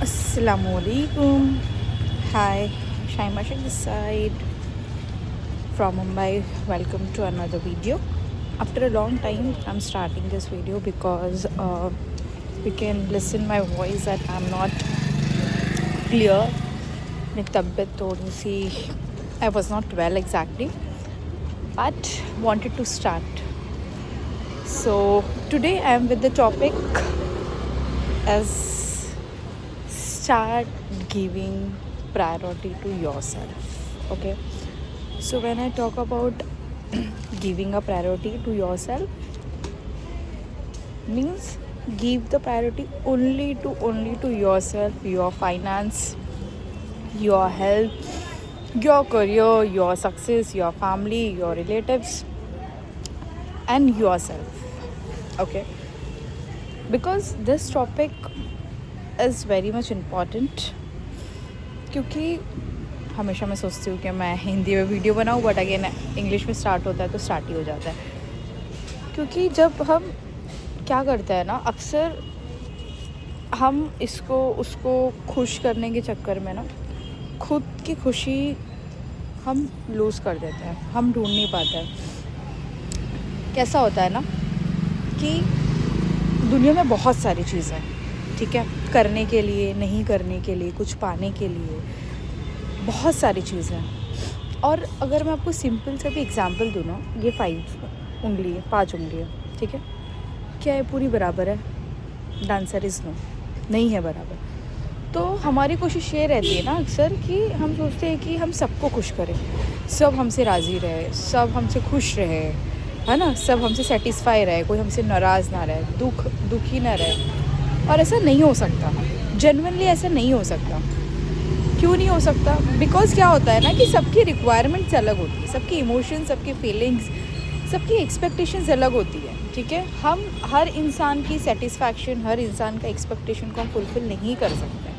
Assalamualaikum. Hi, Shaima Sheikh this side from Mumbai. Welcome to another video. After a long time, I'm starting this video because you can listen my voice that I'm not clear. मेरी तबीयत थोड़ी सी I was not well exactly, but wanted to start. So today I am with the topic as start giving priority to yourself. Okay, so when I talk about giving a priority to yourself means give the priority only to yourself, your finance, your health, your career, your success, your family, your relatives, and yourself. Okay, because this topic is very much important क्योंकि हमेशा मैं सोचती हूँ कि मैं हिंदी में video बनाऊँ but again English में स्टार्ट होता है तो स्टार्ट ही हो जाता है क्योंकि जब हम क्या करते हैं ना अक्सर हम इसको उसको खुश करने के चक्कर में ना खुद की खुशी हम लूज़ कर देते हैं, हम ढूंढ नहीं पाते हैं। कैसा होता है ना कि दुनिया में बहुत सारी चीज़ें हैं, ठीक है, करने के लिए, नहीं करने के लिए, कुछ पाने के लिए, बहुत सारी चीज़ें हैं। और अगर मैं आपको सिंपल से भी एग्जांपल दूँ ना, ये 5 उंगली है, 5 उंगली है, ठीक है, क्या ये पूरी बराबर है? द आंसर इज़ नो, नहीं है बराबर। तो हमारी कोशिश ये रहती है ना अक्सर कि हम सोचते हैं कि हम सबको खुश करें, सब हमसे राज़ी रहे, सब हमसे खुश रहे, है ना, सब हमसे सेटिस्फाई रहे, कोई हमसे नाराज़ ना रहे, दुखी ना रहे। और ऐसा नहीं हो सकता, जेन्युइनली ऐसा नहीं हो सकता। क्यों नहीं हो सकता? बिकॉज़ क्या होता है ना कि सबकी रिक्वायरमेंट्स अलग होती है, सबकी इमोशंस, सबकी फीलिंग्स, सबकी एक्सपेक्टेशंस अलग होती है, ठीक है। हम हर इंसान की सेटिस्फैक्शन, हर इंसान का एक्सपेक्टेशन को हम फुलफ़िल नहीं कर सकते,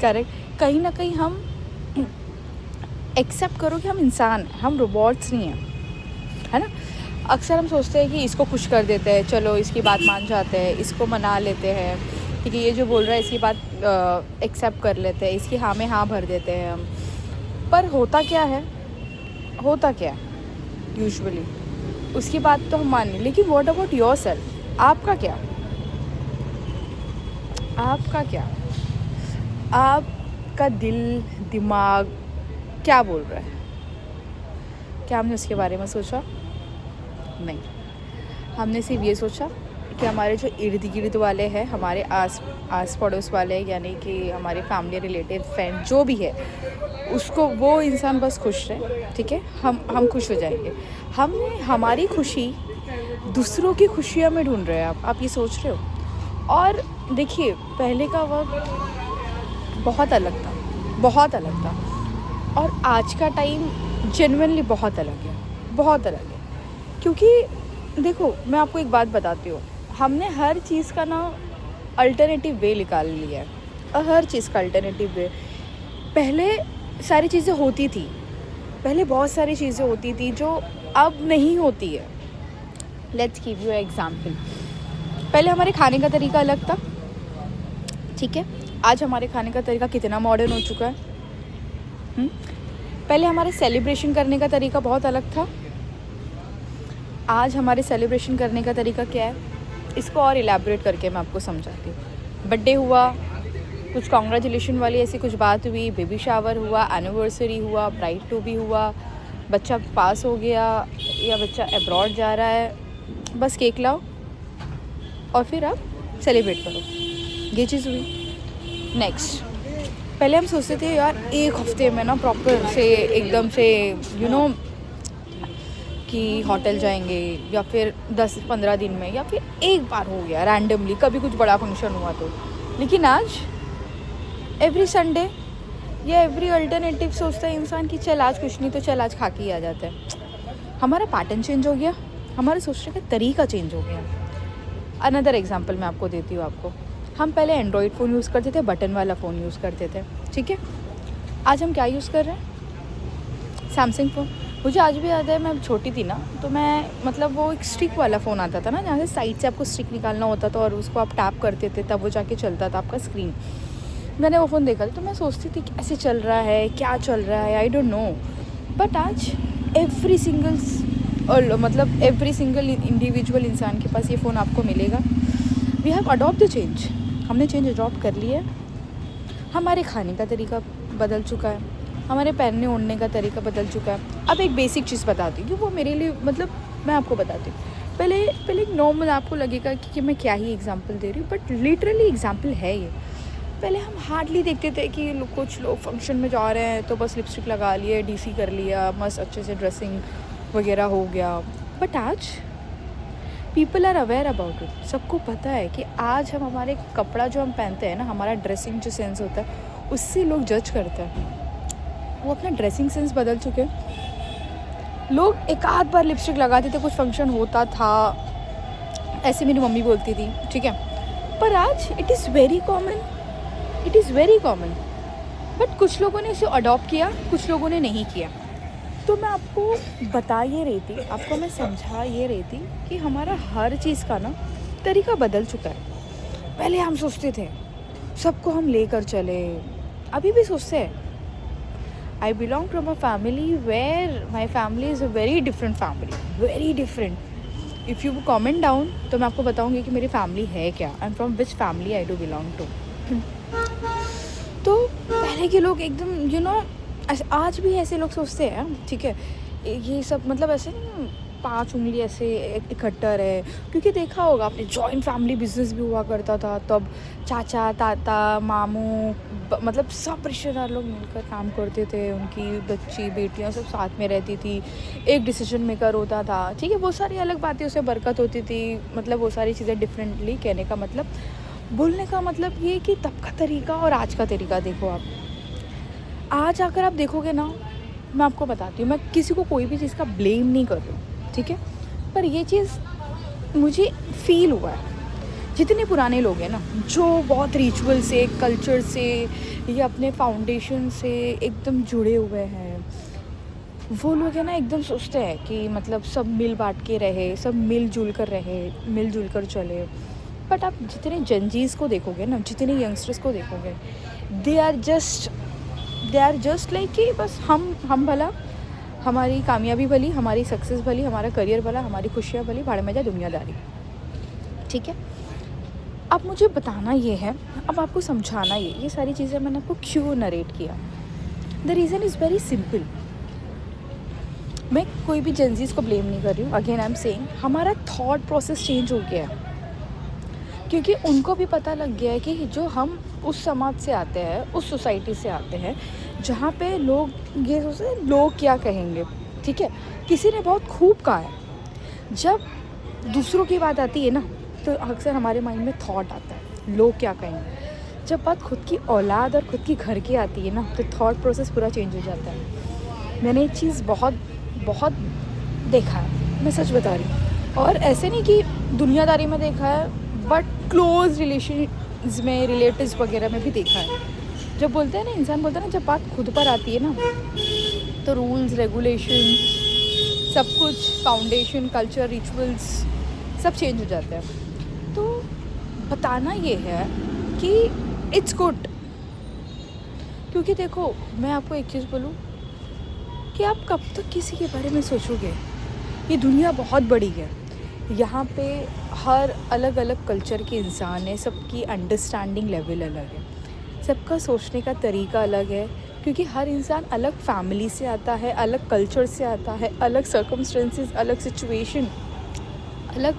करेक्ट। कहीं ना कहीं हम एक्सेप्ट करो कि हम इंसान हैं, हम रोबोट्स नहीं हैं, है ना। अक्सर हम सोचते हैं कि इसको खुश कर देते हैं, चलो इसकी बात मान जाते हैं, इसको मना लेते हैं, ठीक है, ये जो बोल रहा है इसकी बात एक्सेप्ट कर लेते हैं, इसकी हाँ में हाँ भर देते हैं हम। पर होता क्या है यूजुअली उसकी बात तो हम मान लें, लेकिन व्हाट अबाउट योरसेल्फ? आपका क्या? आपका दिल, दिमाग क्या बोल रहा है? क्या हमने उसके बारे में सोचा? नहीं, हमने सिर्फ ये सोचा कि हमारे जो इर्द गिर्द वाले हैं, हमारे आस पड़ोस वाले, यानी कि हमारे फैमिली, रिलेटिव, फ्रेंड जो भी है, उसको वो इंसान बस खुश रहे, ठीक है, हम खुश हो जाएंगे। हमने हमारी खुशी दूसरों की खुशियों में ढूंढ रहे हैं। आप ये सोच रहे हो? और देखिए, पहले का वक्त बहुत अलग था और आज का टाइम जेन्युइनली बहुत अलग है। क्योंकि देखो, मैं आपको एक बात बताती हूँ, हमने हर चीज़ का ना अल्टरनेटिव वे निकाल लिया है, और हर चीज़ का अल्टरनेटिव वे। पहले सारी चीज़ें होती थी, पहले बहुत सारी चीज़ें होती थी जो अब नहीं होती है। Let's give you example. पहले हमारे खाने का तरीका अलग था, ठीक है, आज हमारे खाने का तरीका कितना मॉडर्न हो चुका है। पहले हमारे सेलिब्रेशन करने का तरीका बहुत अलग था, आज हमारे सेलिब्रेशन करने का तरीका क्या है, इसको और इलेबोरेट करके मैं आपको समझाती हूँ। बर्थडे हुआ, कुछ कॉन्ग्रेचुलेशन वाली ऐसी कुछ बात हुई, बेबी शावर हुआ, एनिवर्सरी हुआ, ब्राइड टू बी हुआ, बच्चा पास हो गया या बच्चा अब्रॉड जा रहा है, बस केक लाओ और फिर आप सेलिब्रेट करो, ये चीज़ हुई। नेक्स्ट, पहले हम सोचते थे यार एक हफ्ते में ना प्रॉपर से एकदम से कि होटल जाएंगे, या फिर 10-15 दिन में, या फिर एक बार हो गया रैंडमली, कभी कुछ बड़ा फंक्शन हुआ तो। लेकिन आज एवरी संडे या एवरी अल्टरनेटिव सोचता है इंसान कि चल आज कुछ नहीं तो चल आज खा के ही आ जाता है। हमारा पैटर्न चेंज हो गया, हमारे सोचने का तरीका चेंज हो गया। अनदर एग्जांपल मैं आपको देती हूँ। हम पहले एंड्रॉयड फ़ोन यूज़ करते थे, बटन वाला फ़ोन यूज़ करते थे, ठीक है। आज हम क्या यूज़ कर रहे हैं? Samsung phone. मुझे आज भी याद है, मैं छोटी थी ना, तो मैं मतलब वो एक स्टिक वाला फ़ोन आता था ना, जहाँ से साइड से आपको स्टिक निकालना होता था और उसको आप टैप करते थे तब वो जाके चलता था आपका स्क्रीन। मैंने वो फ़ोन देखा था तो मैं सोचती थी कैसे चल रहा है, क्या चल रहा है, आई डोंट नो। बट आज एवरी सिंगल मतलब एवरी सिंगल इंडिविजुअल इंसान के पास ये फ़ोन आपको मिलेगा। We have adopt the change, हमने चेंज अडॉप्ट कर लिया है। हमारे खाने का तरीका बदल चुका है, हमारे पहनने ओढ़ने का तरीका बदल चुका है। अब एक बेसिक चीज़ बताती हूँ कि वो मेरे लिए मतलब मैं आपको बताती हूँ। पहले एक नॉर्मल आपको लगेगा कि मैं क्या ही एग्जांपल दे रही हूँ, बट लिटरली एग्जांपल है ये। पहले हम हार्डली देखते थे कि कुछ लोग फंक्शन में जा रहे हैं तो बस लिपस्टिक लगा लिए, डीसी कर लिया, मस्त अच्छे से ड्रेसिंग वगैरह हो गया। बट आज people are aware about it. सबको पता है कि आज हम हमारे कपड़ा जो हम पहनते हैं ना, हमारा ड्रेसिंग जो सेंस होता है उससे लोग जज करते हैं। वो अपना ड्रेसिंग सेंस बदल चुके हैं। लोग एक आध बार लिपस्टिक लगाते थे, कुछ फंक्शन होता था, ऐसे मेरी मम्मी बोलती थी, ठीक है। पर आज it is very common, it is very common. But कुछ लोगों ने इसे अडॉप्ट किया, कुछ लोगों ने नहीं किया। तो मैं आपको बता ये रही थी, आपको मैं समझा ये रही थी कि हमारा हर चीज़ का ना तरीका बदल चुका है। पहले हम सोचते थे सबको हम लेकर चले, अभी भी सोचते हैं। I belong to a family where my family is a very different family, very different. If you comment down तो मैं आपको बताऊँगी कि मेरी फैमिली है क्या and from which family I do belong to. तो पहले के लोग एकदम यू नो ऐसे, आज भी ऐसे लोग सोचते हैं, ठीक है। ये सब मतलब ऐसे नहीं 5 उंगली ऐसे इकट्ठा रहे, क्योंकि देखा होगा आपने जॉइंट फैमिली बिजनेस भी हुआ करता था तब। चाचा ताता मामू मतलब सब रिश्तेदार लोग मिलकर काम करते थे, उनकी बच्ची बेटियां सब साथ में रहती थी, एक डिसीजन मेकर होता था, ठीक है। वो सारी अलग बातें, उससे बरकत होती थी, मतलब वो सारी चीज़ें डिफरेंटली कहने का मतलब, बोलने का मतलब ये कि तब का तरीका और आज का तरीका देखो आप। आज आकर आप देखोगे ना, मैं आपको बताती हूँ, मैं किसी को कोई भी चीज़ का ब्लेम नहीं कर रही हूँ, ठीक है। पर ये चीज़ मुझे फील हुआ है, जितने पुराने लोग हैं ना जो बहुत रिचुअल से, कल्चर से या अपने फाउंडेशन से एकदम जुड़े हुए हैं, वो लोग है ना एकदम सोचते हैं कि मतलब सब मिल बांट के रहे, सब मिलजुल कर रहे, मिलजुल कर चले। बट आप जितने जंजीज़ को देखोगे ना, जितने यंगस्टर्स को देखोगे, दे आर जस्ट लाइक कि बस हम भला, हमारी कामयाबी भली, हमारी सक्सेस भली, हमारा करियर भला, हमारी खुशियाँ भली, भाड़ में जाए दुनियादारी, ठीक है। अब मुझे बताना ये है, अब आपको समझाना ये सारी चीज़ें मैंने आपको क्यों नरेट किया। The reason is very simple. मैं कोई भी जेंजीज़ को ब्लेम नहीं कर रही हूँ, अगेन आई एम सेइंग हमारा थॉट प्रोसेस चेंज हो गया है, क्योंकि उनको भी पता लग गया है कि जो हम उस समाज से आते हैं, उस सोसाइटी से आते हैं जहाँ पे लोग ये सोचते हैं लोग क्या कहेंगे, ठीक है। किसी ने बहुत खूब कहा है, जब दूसरों की बात आती है ना तो अक्सर हमारे माइंड में थॉट आता है लोग क्या कहेंगे। जब बात खुद की औलाद और खुद की घर की आती है ना तो थॉट प्रोसेस पूरा चेंज हो जाता है। मैंने ये चीज़ बहुत बहुत देखा है, मैं सच बता रही हूँ। और ऐसे नहीं कि दुनियादारी में देखा है, बट क्लोज रिलेशंस में, रिलेटिव्स वगैरह में भी देखा है। जब बोलते हैं ना, इंसान बोलता है ना, जब बात खुद पर आती है ना तो रूल्स रेगुलेशन सब कुछ, फाउंडेशन, कल्चर, रिचुअल्स सब चेंज हो जाते हैं। तो बताना ये है कि इट्स गुड, क्योंकि देखो मैं आपको एक चीज़ बोलूँ कि आप कब तक किसी के बारे में सोचोगे। ये दुनिया बहुत बड़ी है, यहाँ पे हर अलग अलग कल्चर के इंसान है, सबकी अंडरस्टैंडिंग लेवल अलग है, सबका सोचने का तरीका अलग है, क्योंकि हर इंसान अलग फैमिली से आता है, अलग कल्चर से आता है, अलग सर्कमस्टेंसेस, अलग सिचुएशन, अलग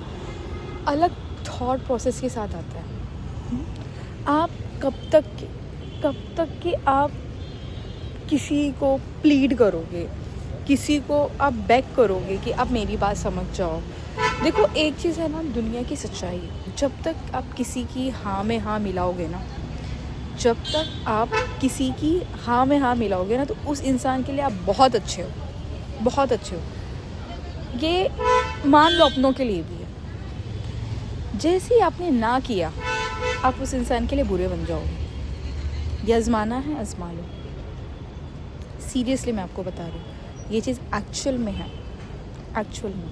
अलग थॉट प्रोसेस के साथ आता है। आप कब तक कि आप किसी को प्लीड करोगे, किसी को आप बेग करोगे कि आप मेरी बात समझ जाओ। देखो एक चीज़ है ना, दुनिया की सच्चाई है, जब तक आप किसी की हाँ में हाँ मिलाओगे ना, जब तक आप किसी की हाँ में हाँ मिलाओगे ना तो उस इंसान के लिए आप बहुत अच्छे हो, बहुत अच्छे हो। ये मान लो अपनों के लिए भी है। जैसे ही आपने ना किया आप उस इंसान के लिए बुरे बन जाओगे। ये आजमाना है, आजमा लो। सीरियसली मैं आपको बता रही हूँ, ये चीज़ एक्चुअल में है, एक्चुअल में।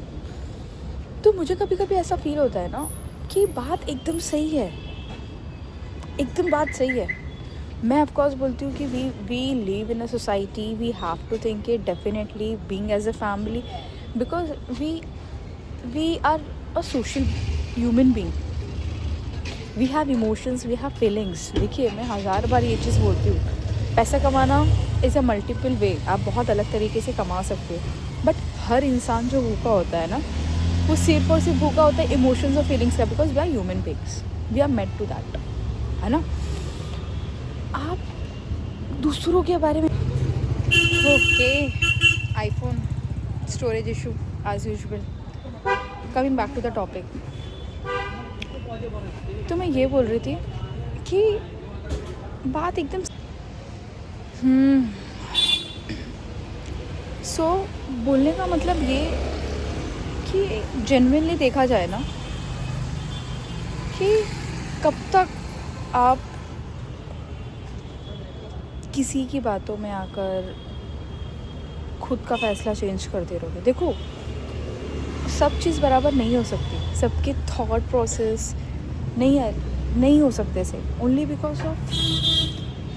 तो मुझे कभी कभी ऐसा फील होता है ना कि बात एकदम सही है, एकदम बात सही है, मैं ऑफकोर्स बोलती हूँ कि we live in a society, we have to think it definitely being as a family, because we are a social human being, we have emotions, we have feelings. देखिए मैं हज़ार बार ये चीज़ बोलती हूँ, पैसा कमाना इज़ अ मल्टीपल वे, आप बहुत अलग तरीके से कमा सकते हो, बट हर इंसान जो भूखा होता है ना, वो सिर्फ और सिर्फ भूखा होता है इमोशंस और फीलिंग्स का, because we are human beings, we are made to that, है ना. आप दूसरों के बारे में okay, iPhone storage issue as usual. Coming back to the topic, तो मैं ये बोल रही थी कि बात एकदम सो बोलने का मतलब ये कि जेन्युइनली देखा जाए ना, कि कब तक आप किसी की बातों में आकर खुद का फ़ैसला चेंज करते रहोगे. देखो सब चीज़ बराबर नहीं हो सकती, सबके थॉट प्रोसेस नहीं हो सकते से, only because of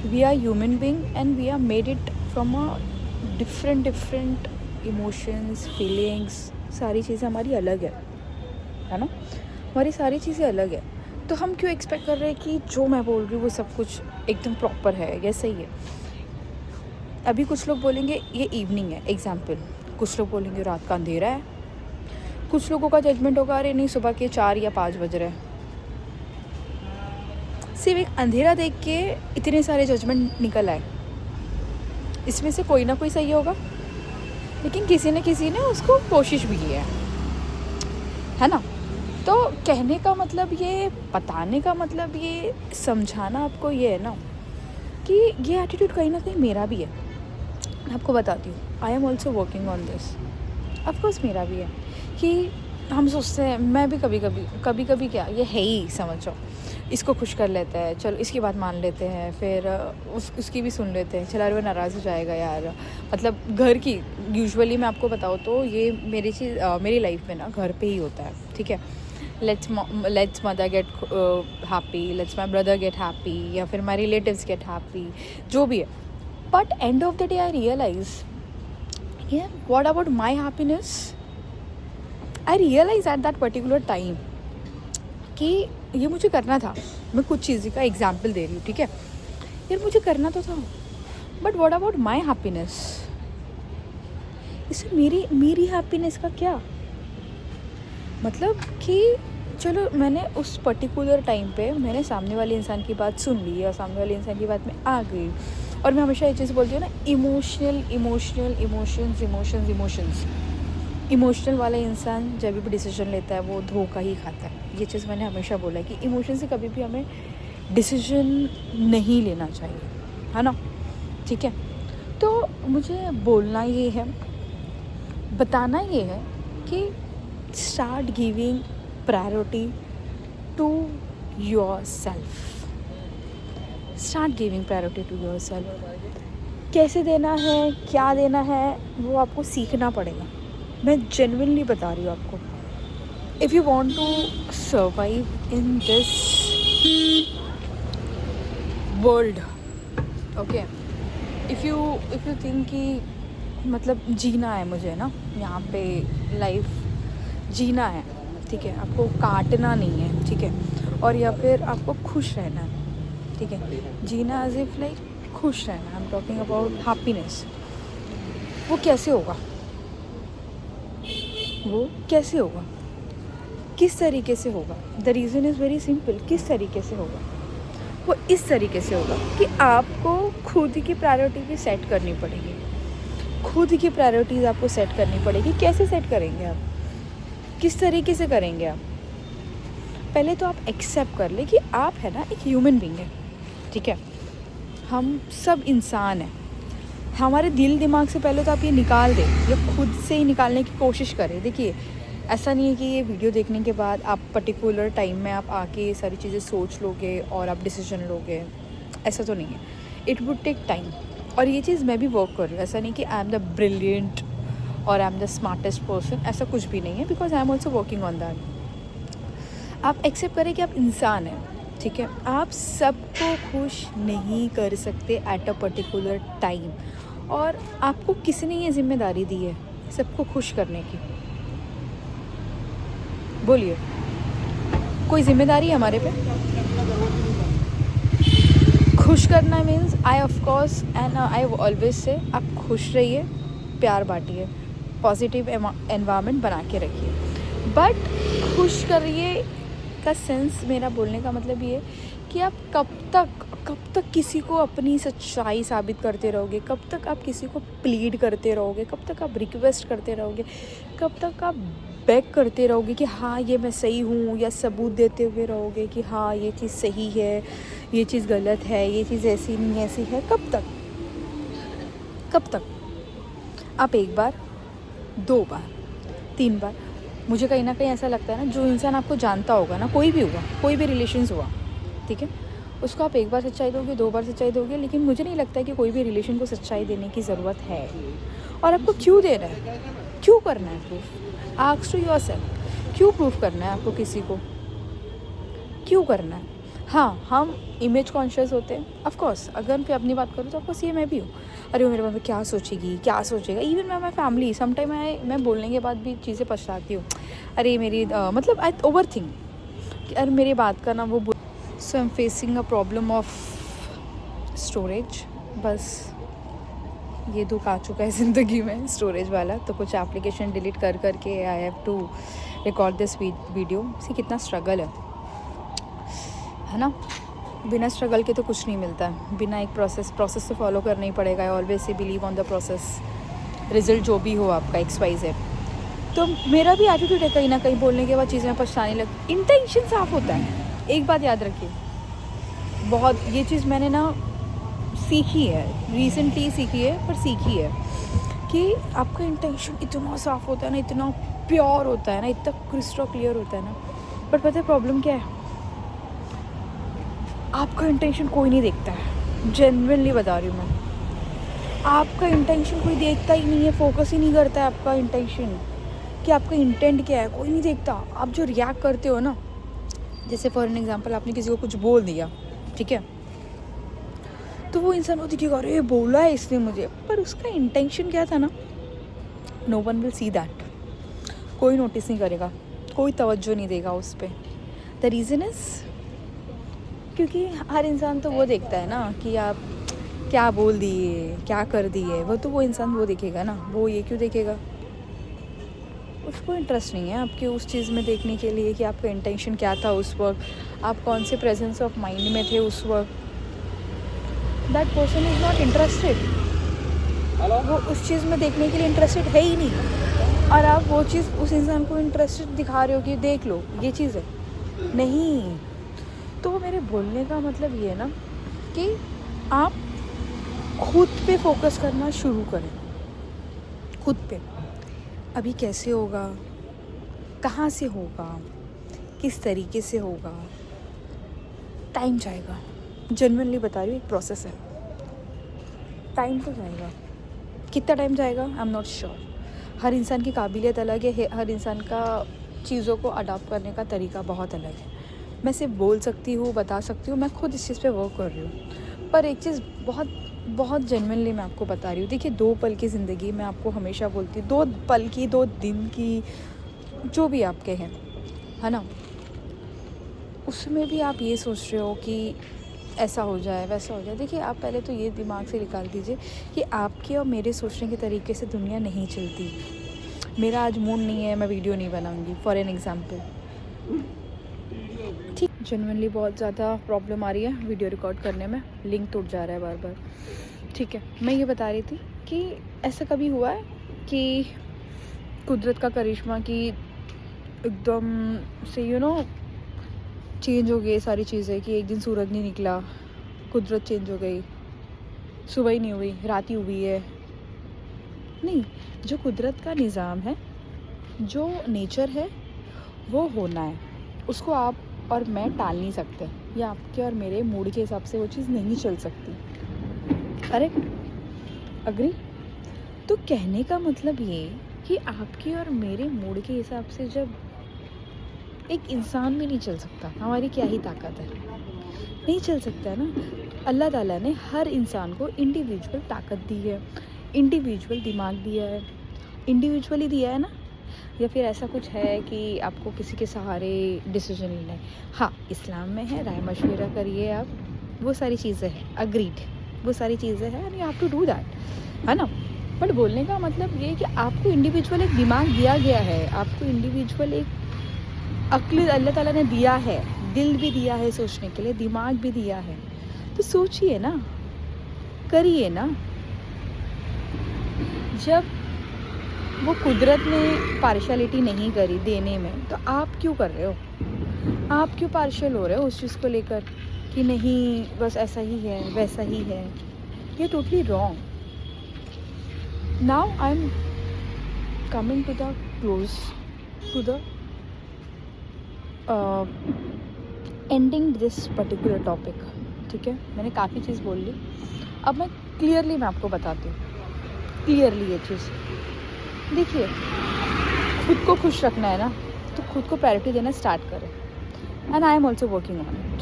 we are human being and we are made it from a different emotions, feelings, सारी चीज़ें हमारी अलग है ना, हमारी सारी चीज़ें अलग है. तो हम क्यों एक्सपेक्ट कर रहे हैं कि जो मैं बोल रही हूँ वो सब कुछ एकदम प्रॉपर है या सही है. अभी कुछ लोग बोलेंगे ये इवनिंग है, एग्जाम्पल, कुछ लोग बोलेंगे रात का अंधेरा है, कुछ लोगों का जजमेंट होगा अरे नहीं सुबह के 4 या 5 बज रहे हैं. सिर्फ एक अंधेरा देख के इतने सारे जजमेंट निकल आए, इसमें से कोई ना कोई सही होगा, लेकिन किसी ने उसको कोशिश भी की है ना. तो कहने का मतलब ये, बताने का मतलब ये, समझाना आपको ये है ना कि ये एटीट्यूड कहीं ना कहीं मेरा भी है. मैं आपको बताती हूँ, आई am also working on this. Of course मेरा भी है कि हम सोचते हैं, मैं भी कभी कभी क्या ये है ही, समझो इसको खुश कर लेते हैं, चलो इसकी बात मान लेते हैं, फिर उसकी भी सुन लेते हैं, चला वो नाराज़ हो जाएगा यार. मतलब घर की यूजुअली मैं आपको बताऊँ तो ये मेरी लाइफ में ना घर पे ही होता है, ठीक है. Let's mother get happy, let's my brother get happy, या फिर माई रिलेटिव्स गेट हैप्पी, जो भी है. But end of the day I realise, what about my happiness. I realise at that particular time कि ये मुझे करना था. मैं कुछ चीज़ का एग्जाम्पल दे रही हूँ, ठीक है. यार मुझे करना तो था, but what about my happiness. इससे मेरी हैप्पीनेस का क्या मतलब कि चलो मैंने उस पर्टिकुलर टाइम पे मैंने सामने वाले इंसान की बात सुन ली और सामने वाले इंसान की बात में आ गई. और मैं हमेशा ये चीज़ बोलती हूँ ना, इमोशनल वाला इंसान जब भी डिसीजन लेता है वो धोखा ही खाता है. ये चीज़ मैंने हमेशा बोला है कि इमोशन से कभी भी हमें डिसीजन नहीं लेना चाहिए, है ना, ठीक है. तो मुझे बोलना ये है, बताना ये है कि start giving priority to yourself. Start giving priority to yourself. कैसे देना है, क्या देना है, वो आपको सीखना पड़ेगा. मैं जेन्युइनली बता रही हूँ आपको. If you want to survive in this world, okay, if you think कि मतलब जीना है मुझे ना, यहाँ पे लाइफ जीना है, ठीक है, आपको काटना नहीं है, ठीक है, और या फिर आपको खुश रहना है, ठीक है. जीना एज इफ लाइक खुश रहना, I am talking about happiness. वो कैसे होगा, किस तरीके से होगा. The reason is very simple. किस तरीके से होगा, वो इस तरीके से होगा कि आपको खुद की प्रायोरिटी भी सेट करनी पड़ेगी. खुद की प्रायोरिटीज़ आपको सेट करनी पड़ेगी. कैसे सेट करेंगे आप, किस तरीके से करेंगे आप. पहले तो आप एक्सेप्ट कर ले कि आप है ना एक ह्यूमन बीइंग है, ठीक है. हम सब इंसान हैं. हमारे दिल दिमाग से पहले तो आप ये निकाल दें, या खुद से ही निकालने की कोशिश करें. देखिए ऐसा नहीं है कि ये वीडियो देखने के बाद आप पर्टिकुलर टाइम में आप आके सारी चीज़ें सोच लोगे और आप डिसीजन लोगे, ऐसा तो नहीं है. It would take time. और ये चीज़ मैं भी वर्क कर रही हूँ. ऐसा नहीं कि आई एम द ब्रिलियंट और I am the smartest person, ऐसा कुछ भी नहीं है, because I am also working on that. आप एक्सेप्ट करें कि आप इंसान हैं, ठीक है, आप सबको खुश नहीं कर सकते एट अ पर्टिकुलर टाइम, और आपको किसने ये जिम्मेदारी दी है सबको खुश करने की? बोलिए, कोई जिम्मेदारी है हमारे पे? खुश करना means I of course and I always say आप खुश रहिए, प्यार बांटिए, पॉजिटिव एनवायरनमेंट बना के रखिए, बट खुश करिए का सेंस, मेरा बोलने का मतलब ये है कि आप कब तक किसी को अपनी सच्चाई साबित करते रहोगे, कब तक आप किसी को प्लीड करते रहोगे, कब तक आप रिक्वेस्ट करते रहोगे, कब तक आप बेग करते रहोगे कि हाँ ये मैं सही हूँ, या सबूत देते हुए रहोगे कि हाँ ये चीज़ सही है, ये चीज़ गलत है, ये चीज़ ऐसी नहीं ऐसी है? कब तक? आप एक बार, 2 बार, 3 बार, मुझे कहीं ना कहीं ऐसा लगता है ना, जो इंसान आपको जानता होगा ना, कोई भी हुआ, कोई भी रिलेशंस हुआ, ठीक है, उसको आप एक बार सच्चाई दोगे, 2 बार सच्चाई दोगे, लेकिन मुझे नहीं लगता है कि कोई भी रिलेशन को सच्चाई देने की ज़रूरत है। और आपको क्यों देना है, क्यों करना है प्रूफ? आस्क टू योरसेल्फ, क्यों प्रूफ करना है आपको किसी को, क्यों करना है? हाँ, हम इमेज कॉन्शियस होते हैं, ऑफ कोर्स। अगर मैं अपनी बात करूँ तो ऑफ कोर्स ये मैं भी हूँ, अरे वो मेरे बारे में क्या सोचेगी, क्या सोचेगा। इवन मैं फैमिली समटाइम मैं बोलने के बाद भी चीज़ें पछताती हूँ, अरे मेरी मतलब आई ओवर थिंक कि अरे मेरी बात का ना वो। So I am facing a problem of storage, बस ये दुख आ चुका है ज़िंदगी में, स्टोरेज वाला। तो कुछ एप्लीकेशन डिलीट कर करके I have to record this video. See कितना स्ट्रगल है ना, बिना स्ट्रगल के तो कुछ नहीं मिलता है, बिना एक प्रोसेस तो फॉलो करना ही पड़ेगा। I always say believe on the process, result जो भी हो आपका XYZ। तो मेरा भी एटीट्यूड है कहीं ना कहीं, बोलने के बाद चीज़ें पछताने लग। इंटेंशन साफ होता है, एक बात याद रखिए, बहुत ये चीज़ मैंने ना सीखी है, रिसेंटली सीखी है, पर सीखी है कि आपका इंटेंशन इतना साफ होता है ना, इतना प्योर होता है ना, इतना क्रिस्टल क्लियर होता है ना, बट पता है प्रॉब्लम क्या है? आपका इंटेंशन कोई नहीं देखता है, जेन्युइनली बता रही हूँ मैं। आपका इंटेंशन कोई देखता ही नहीं है, फोकस ही नहीं करता है आपका इंटेंशन कि आपका इंटेंट क्या है, कोई नहीं देखता। आप जो रिएक्ट करते हो ना, जैसे फॉर एन एग्जांपल आपने किसी को कुछ बोल दिया, ठीक है, तो वो इंसान को दिखेगा अरे बोला है इसने मुझे, पर उसका इंटेंशन क्या था ना, no one will see that. कोई नोटिस नहीं करेगा, कोई तवज्जो नहीं देगा उस पर। द रीज़न इज़ क्योंकि हर इंसान तो वो देखता है ना कि आप क्या बोल दिए, क्या कर दिए, वो तो वो इंसान वो देखेगा ना, वो ये क्यों देखेगा? उसको इंटरेस्ट नहीं है आपके उस चीज़ में देखने के लिए कि आपका इंटेंशन क्या था उस वक्त, आप कौन से प्रेजेंस ऑफ माइंड में थे उस वक्त। That person is not interested, वो उस चीज़ में देखने के लिए इंटरेस्टेड है ही नहीं, और आप वो चीज़ उस इंसान को इंटरेस्टेड दिखा रहे हो कि देख लो ये चीज़ है, नहीं। तो मेरे बोलने का मतलब ये है ना कि आप खुद पे फोकस करना शुरू करें, खुद पे। अभी कैसे होगा, कहाँ से होगा, किस तरीके से होगा, टाइम जाएगा। जेन्युइनली बता रही हूँ, एक प्रोसेस है, टाइम तो जाएगा। कितना टाइम जाएगा आई एम नॉट श्योर। हर इंसान की काबिलियत अलग है, हर इंसान का चीज़ों को अडॉप्ट करने का तरीका बहुत अलग है। मैं सिर्फ बोल सकती हूँ, बता सकती हूँ, मैं खुद इस चीज़ पे वर्क कर रही हूँ। पर एक चीज़ बहुत जेन्युइनली मैं आपको बता रही हूँ, देखिए 2 पल की ज़िंदगी मैं आपको हमेशा बोलती हूँ, 2 पल की, 2 दिन की, जो भी आपके हैं, है ना, उसमें भी आप ये सोच रहे हो कि ऐसा हो जाए वैसा हो जाए। देखिए आप पहले तो ये दिमाग से निकाल दीजिए कि आपके और मेरे सोचने के तरीके से दुनिया नहीं चलती। मेरा आज मूड नहीं है, मैं वीडियो नहीं बनाऊँगी, फॉर एन एग्ज़ाम्पल, ठीक। जेन्युइनली बहुत ज़्यादा प्रॉब्लम आ रही है वीडियो रिकॉर्ड करने में, लिंक टूट जा रहा है बार बार, ठीक है। मैं ये बता रही थी कि ऐसा कभी हुआ है कि कुदरत का करिश्मा की एकदम से चेंज हो गई सारी चीज़ें, कि एक दिन सूरज नहीं निकला, कुदरत चेंज हो गई, सुबह ही नहीं हुई, रात ही हुई है? नहीं, जो कुदरत का निज़ाम है, जो नेचर है, वो होना है, उसको आप और मैं टाल नहीं सकते, या आपके और मेरे मूड के हिसाब से वो चीज़ नहीं चल सकती। Correct, agree? तो कहने का मतलब ये कि आपके और मेरे मूड के हिसाब से जब एक इंसान भी नहीं चल सकता, हमारी क्या ही ताकत है? नहीं चल सकता है ना। अल्लाह ताला ने हर इंसान को इंडिविजुअल ताकत दी है, इंडिविजुअल दिमाग दिया है, इंडिविजुअली दिया है ना। या फिर ऐसा कुछ है कि आपको किसी के सहारे डिसीजन लेना है। हाँ, इस्लाम में है राय मशवरा करिए आप, वो सारी चीज़ें हैं, अग्रीड, वो सारी चीज़ें हैं and you have to do that, है ना। बट बोलने का मतलब ये है कि आपको इंडिविजुअल एक दिमाग दिया गया है, आपको इंडिविजुअल एक अक्ल अल्लाह ताला ने दिया है, दिल भी दिया है सोचने के लिए, दिमाग भी दिया है। तो सोचिए ना, करिए ना। जब वो कुदरत ने पार्शियलिटी नहीं करी देने में, तो आप क्यों कर रहे हो? आप क्यों पार्शियल हो रहे हो उस चीज़ को लेकर कि नहीं बस ऐसा ही है, वैसा ही है? ये totally wrong. Now I am coming to the close to the ending this particular topic. ठीक है, मैंने काफ़ी चीज़ बोल ली, अब मैं क्लियरली मैं आपको बताती हूँ, क्लियरली ये चीज़। देखिए, खुद को खुश रखना है ना, तो खुद को प्रायोरिटी देना स्टार्ट करें, and I am also working on it.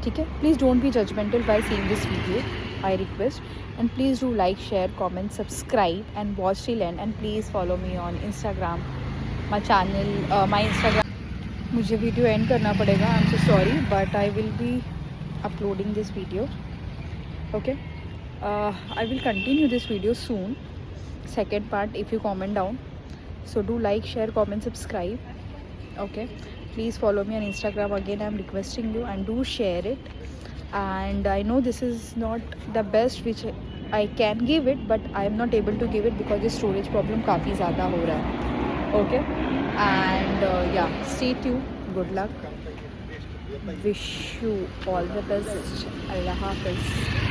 ठीक है, please don't be judgemental by seeing this video, I request, and please do like, share, comment, subscribe and watch till end please follow me on Instagram, my channel, my Instagram. मुझे video end करना पड़ेगा, I am so sorry, but I will be uploading this video. Okay, I will continue this video soon, second part, if you comment down. So do like, share, comment, subscribe. Okay, please follow me on Instagram again, I'm requesting you, and do share it. And I know this is not the best which I can give it, but I am not able to give it because the storage problem काफ़ी ज़्यादा हो रहा है. Okay, and yeah, stay tuned, good luck, wish you all the best, Allah Hafiz.